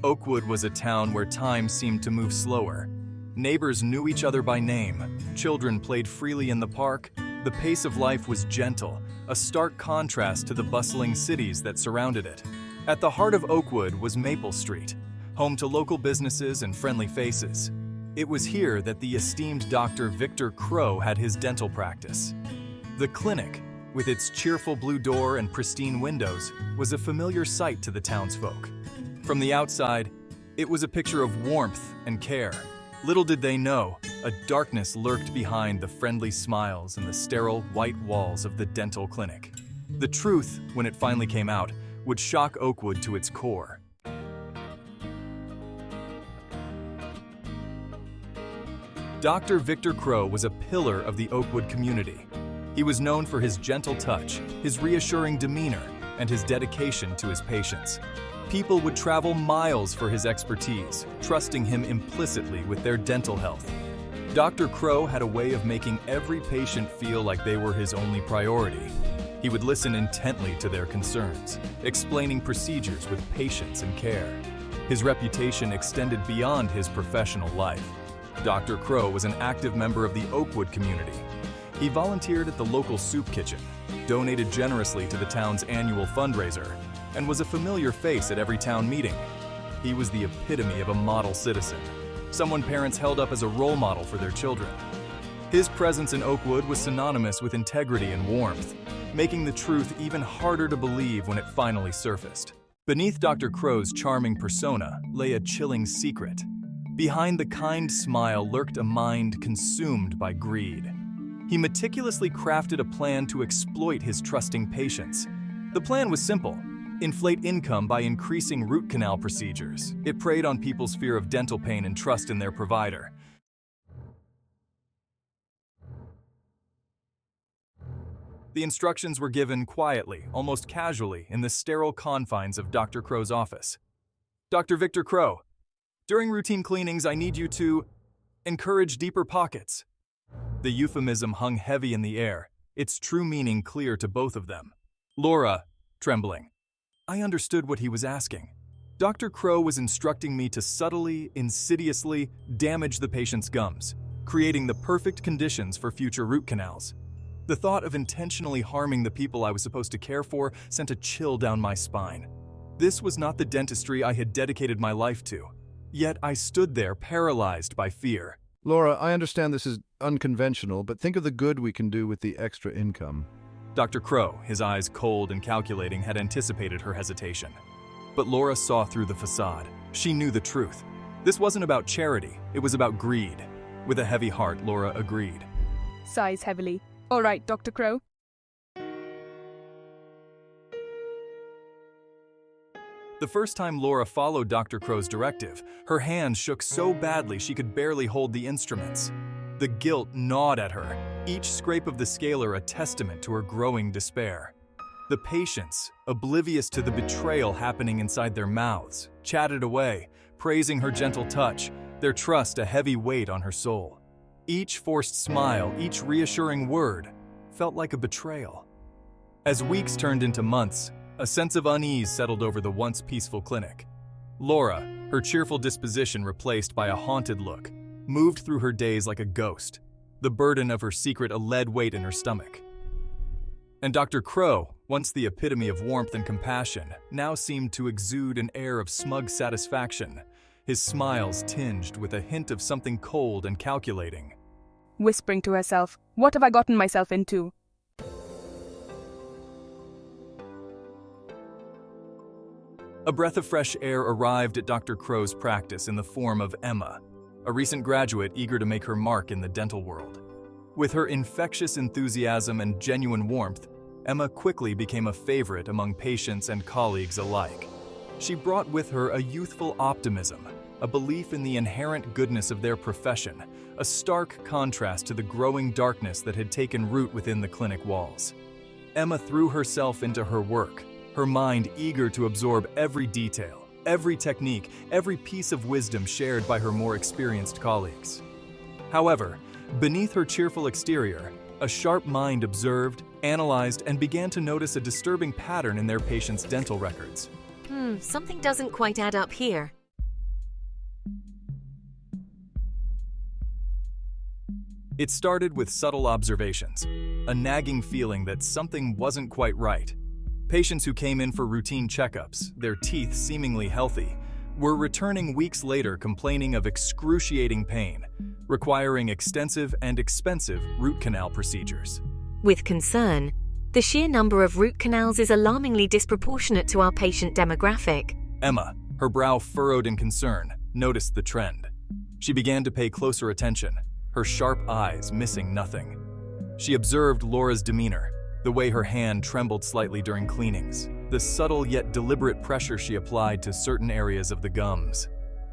Oakwood was a town where time seemed to move slower. Neighbors knew each other by name, children played freely in the park, the pace of life was gentle, a stark contrast to the bustling cities that surrounded it. At the heart of Oakwood was Maple Street, home to local businesses and friendly faces. It was here that the esteemed Dr. Victor Crow had his dental practice. The clinic, with its cheerful blue door and pristine windows, was a familiar sight to the townsfolk. From the outside, it was a picture of warmth and care. Little did they know, a darkness lurked behind the friendly smiles and the sterile white walls of the dental clinic. The truth, when it finally came out, would shock Oakwood to its core. Dr. Victor Crow was a pillar of the Oakwood community. He was known for his gentle touch, his reassuring demeanor, and his dedication to his patients. People would travel miles for his expertise, trusting him implicitly with their dental health. Dr. Crow had a way of making every patient feel like they were his only priority. He would listen intently to their concerns, explaining procedures with patience and care. His reputation extended beyond his professional life. Dr. Crow was an active member of the Oakwood community. He volunteered at the local soup kitchen, donated generously to the town's annual fundraiser, and was a familiar face at every town meeting. He was the epitome of a model citizen, someone parents held up as a role model for their children. His presence in Oakwood was synonymous with integrity and warmth, making the truth even harder to believe when it finally surfaced. Beneath Dr. Crow's charming persona lay a chilling secret. Behind the kind smile lurked a mind consumed by greed. He meticulously crafted a plan to exploit his trusting patients. The plan was simple: inflate income by increasing root canal procedures. It preyed on people's fear of dental pain and trust in their provider. The instructions were given quietly, almost casually, in the sterile confines of Dr. Crow's office. Dr. Victor Crow, during routine cleanings, I need you to encourage deeper pockets. The euphemism hung heavy in the air, its true meaning clear to both of them. Laura, trembling. I understood what he was asking. Dr. Crow was instructing me to subtly, insidiously damage the patient's gums, creating the perfect conditions for future root canals. The thought of intentionally harming the people I was supposed to care for sent a chill down my spine. This was not the dentistry I had dedicated my life to. Yet I stood there paralyzed by fear. Laura, I understand this is unconventional, but think of the good we can do with the extra income. Dr. Crow, his eyes cold and calculating, had anticipated her hesitation. But Laura saw through the facade. She knew the truth. This wasn't about charity, it was about greed. With a heavy heart, Laura agreed. Sighs heavily. All right, Dr. Crow. The first time Laura followed Dr. Crow's directive, her hands shook so badly she could barely hold the instruments. The guilt gnawed at her, each scrape of the scaler a testament to her growing despair. The patients, oblivious to the betrayal happening inside their mouths, chatted away, praising her gentle touch, their trust a heavy weight on her soul. Each forced smile, each reassuring word, felt like a betrayal. As weeks turned into months, a sense of unease settled over the once peaceful clinic. Laura, her cheerful disposition replaced by a haunted look, moved through her days like a ghost, the burden of her secret a lead weight in her stomach. And Dr. Crow, once the epitome of warmth and compassion, now seemed to exude an air of smug satisfaction, his smiles tinged with a hint of something cold and calculating. Whispering to herself, what have I gotten myself into? A breath of fresh air arrived at Dr. Crow's practice in the form of Emma, a recent graduate eager to make her mark in the dental world. With her infectious enthusiasm and genuine warmth, Emma quickly became a favorite among patients and colleagues alike. She brought with her a youthful optimism, a belief in the inherent goodness of their profession, a stark contrast to the growing darkness that had taken root within the clinic walls. Emma threw herself into her work, her mind eager to absorb every detail, every technique, every piece of wisdom shared by her more experienced colleagues. However, beneath her cheerful exterior, a sharp mind observed, analyzed, and began to notice a disturbing pattern in their patients' dental records. Something doesn't quite add up here. It started with subtle observations, a nagging feeling that something wasn't quite right. Patients who came in for routine checkups, their teeth seemingly healthy, were returning weeks later complaining of excruciating pain, requiring extensive and expensive root canal procedures. With concern, the sheer number of root canals is alarmingly disproportionate to our patient demographic. Emma, her brow furrowed in concern, noticed the trend. She began to pay closer attention, her sharp eyes missing nothing. She observed Laura's demeanor, the way her hand trembled slightly during cleanings, the subtle yet deliberate pressure she applied to certain areas of the gums.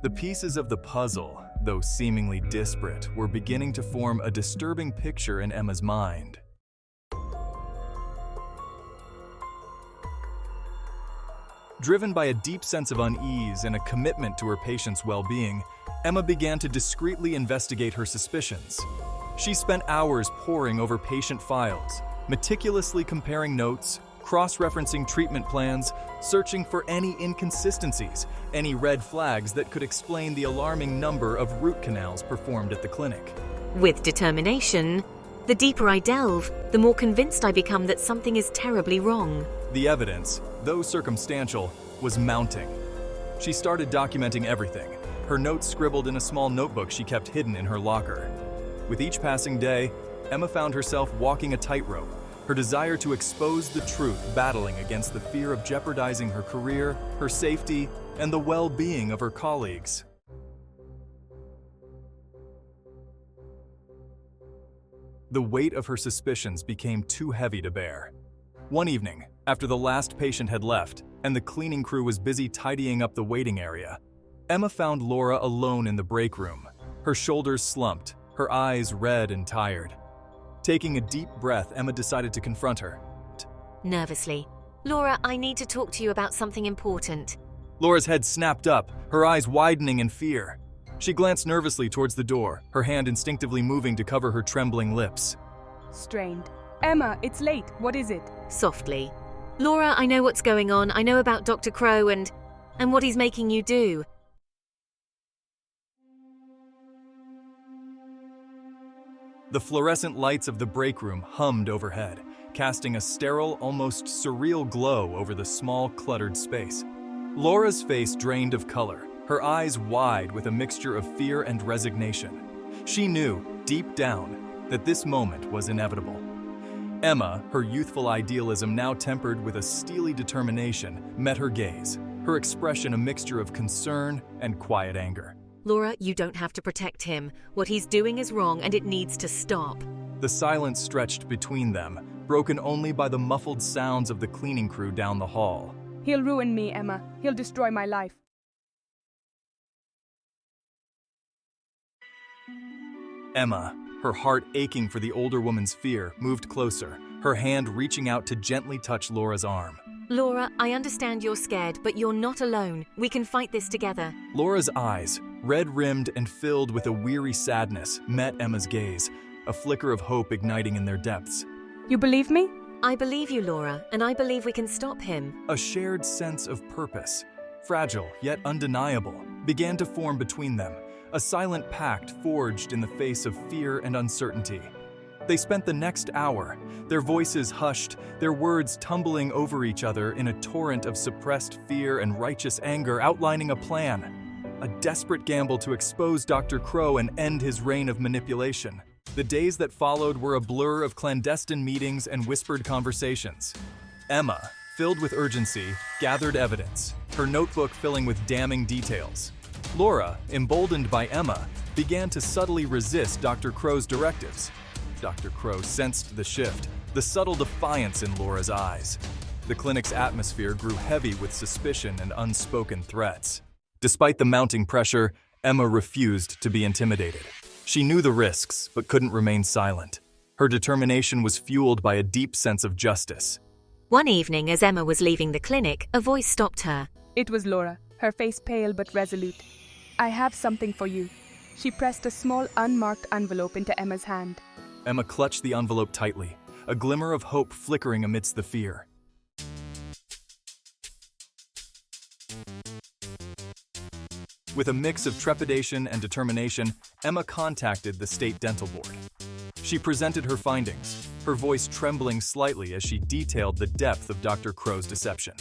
The pieces of the puzzle, though seemingly disparate, were beginning to form a disturbing picture in Emma's mind. Driven by a deep sense of unease and a commitment to her patient's well-being, Emma began to discreetly investigate her suspicions. She spent hours poring over patient files, meticulously comparing notes, cross-referencing treatment plans, searching for any inconsistencies, any red flags that could explain the alarming number of root canals performed at the clinic. With determination, the deeper I delve, the more convinced I become that something is terribly wrong. The evidence, though circumstantial, was mounting. She started documenting everything, her notes scribbled in a small notebook she kept hidden in her locker. With each passing day, Emma found herself walking a tightrope, her desire to expose the truth battling against the fear of jeopardizing her career, her safety, and the well-being of her colleagues. The weight of her suspicions became too heavy to bear. One evening, after the last patient had left and the cleaning crew was busy tidying up the waiting area, Emma found Laura alone in the break room, her shoulders slumped, her eyes red and tired. Taking a deep breath, Emma decided to confront her. Nervously, "Laura, I need to talk to you about something important." Laura's head snapped up, her eyes widening in fear. She glanced nervously towards the door, her hand instinctively moving to cover her trembling lips. Strained. Emma, it's late. What is it? Softly, "Laura, I know what's going on. I know about Dr. Crow and what he's making you do." The fluorescent lights of the break room hummed overhead, casting a sterile, almost surreal glow over the small, cluttered space. Laura's face drained of color, her eyes wide with a mixture of fear and resignation. She knew, deep down, that this moment was inevitable. Emma, her youthful idealism now tempered with a steely determination, met her gaze, her expression a mixture of concern and quiet anger. "Laura, you don't have to protect him. What he's doing is wrong and it needs to stop." The silence stretched between them, broken only by the muffled sounds of the cleaning crew down the hall. He'll ruin me, Emma. He'll destroy my life. Emma, her heart aching for the older woman's fear, moved closer, her hand reaching out to gently touch Laura's arm. "Laura, I understand you're scared, but you're not alone. We can fight this together." Laura's eyes, red-rimmed and filled with a weary sadness, met Emma's gaze, a flicker of hope igniting in their depths. You believe me? "I believe you, Laura, and I believe we can stop him." A shared sense of purpose, fragile yet undeniable, began to form between them, a silent pact forged in the face of fear and uncertainty. They spent the next hour, their voices hushed, their words tumbling over each other in a torrent of suppressed fear and righteous anger, outlining a plan. A desperate gamble to expose Dr. Crow and end his reign of manipulation. The days that followed were a blur of clandestine meetings and whispered conversations. Emma, filled with urgency, gathered evidence, her notebook filling with damning details. Laura, emboldened by Emma, began to subtly resist Dr. Crow's directives. Dr. Crow sensed the shift, the subtle defiance in Laura's eyes. The clinic's atmosphere grew heavy with suspicion and unspoken threats. Despite the mounting pressure, Emma refused to be intimidated. She knew the risks, but couldn't remain silent. Her determination was fueled by a deep sense of justice. One evening, as Emma was leaving the clinic, a voice stopped her. It was Laura, her face pale but resolute. "I have something for you." She pressed a small unmarked envelope into Emma's hand. Emma clutched the envelope tightly, a glimmer of hope flickering amidst the fear. With a mix of trepidation and determination, Emma contacted the State Dental Board. She presented her findings, her voice trembling slightly as she detailed the depth of Dr. Crow's deception.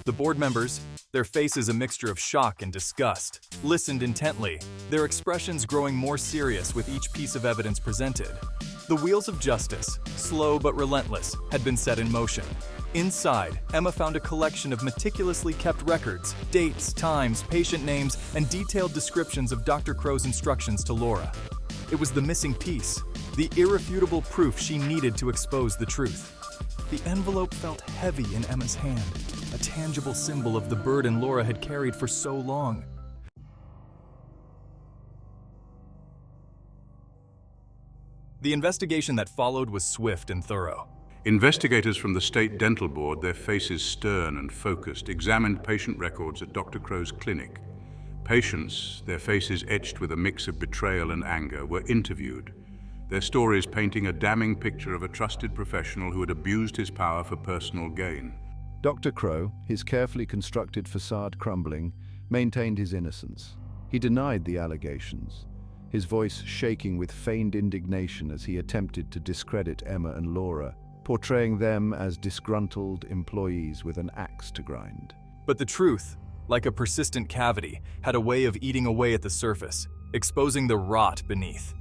The board members, their faces a mixture of shock and disgust, listened intently, their expressions growing more serious with each piece of evidence presented. The wheels of justice, slow but relentless, had been set in motion. Inside, Emma found a collection of meticulously kept records, dates, times, patient names, and detailed descriptions of Dr. Crow's instructions to Laura. It was the missing piece, the irrefutable proof she needed to expose the truth. The envelope felt heavy in Emma's hand, a tangible symbol of the burden Laura had carried for so long. The investigation that followed was swift and thorough. Investigators from the State Dental Board, their faces stern and focused, examined patient records at Dr. Crow's clinic. Patients, their faces etched with a mix of betrayal and anger, were interviewed, their stories painting a damning picture of a trusted professional who had abused his power for personal gain. Dr. Crow, his carefully constructed facade crumbling, maintained his innocence. He denied the allegations, his voice shaking with feigned indignation as he attempted to discredit Emma and Laura, portraying them as disgruntled employees with an axe to grind. But the truth, like a persistent cavity, had a way of eating away at the surface, exposing the rot beneath.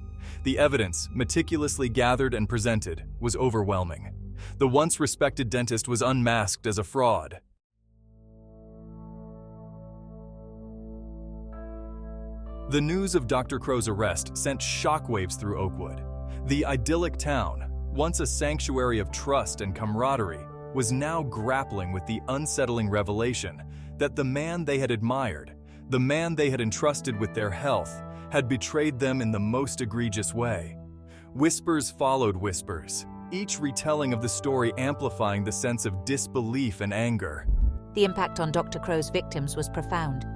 The evidence, meticulously gathered and presented, was overwhelming. The once respected dentist was unmasked as a fraud. The news of Dr. Crow's arrest sent shockwaves through Oakwood. The idyllic town, once a sanctuary of trust and camaraderie, was now grappling with the unsettling revelation that the man they had admired, the man they had entrusted with their health, had betrayed them in the most egregious way. Whispers followed whispers, each retelling of the story amplifying the sense of disbelief and anger. The impact on Dr. Crow's victims was profound.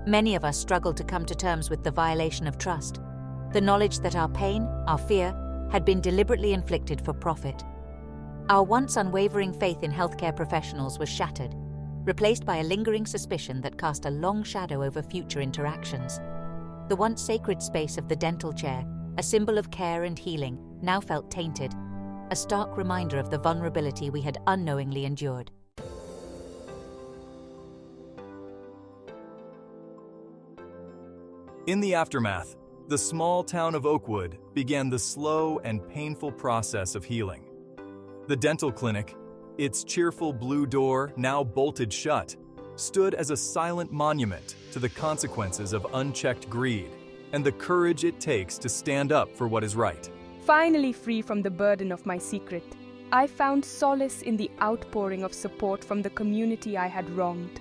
Many of us struggled to come to terms with the violation of trust, the knowledge that our pain, our fear, had been deliberately inflicted for profit. Our once unwavering faith in healthcare professionals was shattered, replaced by a lingering suspicion that cast a long shadow over future interactions. The once sacred space of the dental chair, a symbol of care and healing, now felt tainted, a stark reminder of the vulnerability we had unknowingly endured. In the aftermath, the small town of Oakwood began the slow and painful process of healing. The dental clinic, its cheerful blue door now bolted shut, stood as a silent monument to the consequences of unchecked greed and the courage it takes to stand up for what is right. Finally free from the burden of my secret, I found solace in the outpouring of support from the community I had wronged.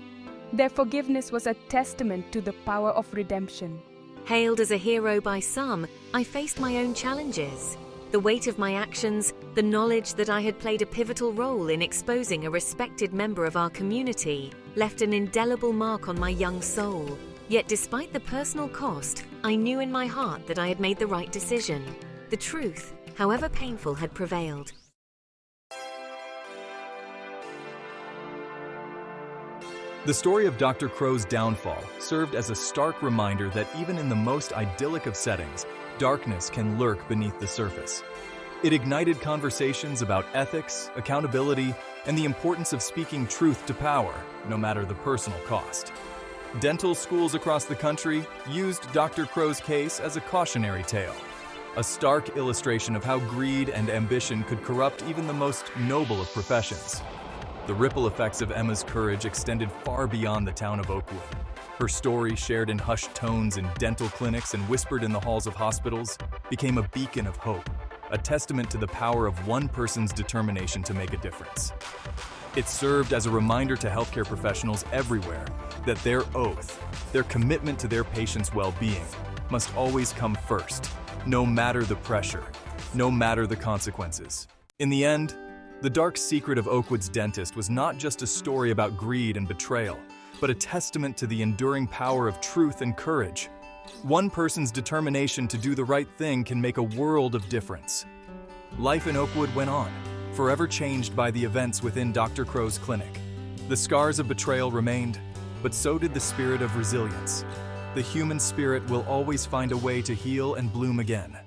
Their forgiveness was a testament to the power of redemption. Hailed as a hero by some, I faced my own challenges. The weight of my actions, the knowledge that I had played a pivotal role in exposing a respected member of our community, left an indelible mark on my young soul. Yet despite the personal cost, I knew in my heart that I had made the right decision. The truth, however painful, had prevailed. The story of Dr. Crow's downfall served as a stark reminder that even in the most idyllic of settings, darkness can lurk beneath the surface. It ignited conversations about ethics, accountability, and the importance of speaking truth to power, no matter the personal cost. Dental schools across the country used Dr. Crow's case as a cautionary tale, a stark illustration of how greed and ambition could corrupt even the most noble of professions. The ripple effects of Emma's courage extended far beyond the town of Oakwood. Her story, shared in hushed tones in dental clinics and whispered in the halls of hospitals, became a beacon of hope, a testament to the power of one person's determination to make a difference. It served as a reminder to healthcare professionals everywhere that their oath, their commitment to their patients' well-being, must always come first, no matter the pressure, no matter the consequences. In the end, the dark secret of Oakwood's dentist was not just a story about greed and betrayal, but a testament to the enduring power of truth and courage. One person's determination to do the right thing can make a world of difference. Life in Oakwood went on, forever changed by the events within Dr. Crow's clinic. The scars of betrayal remained, but so did the spirit of resilience. The human spirit will always find a way to heal and bloom again.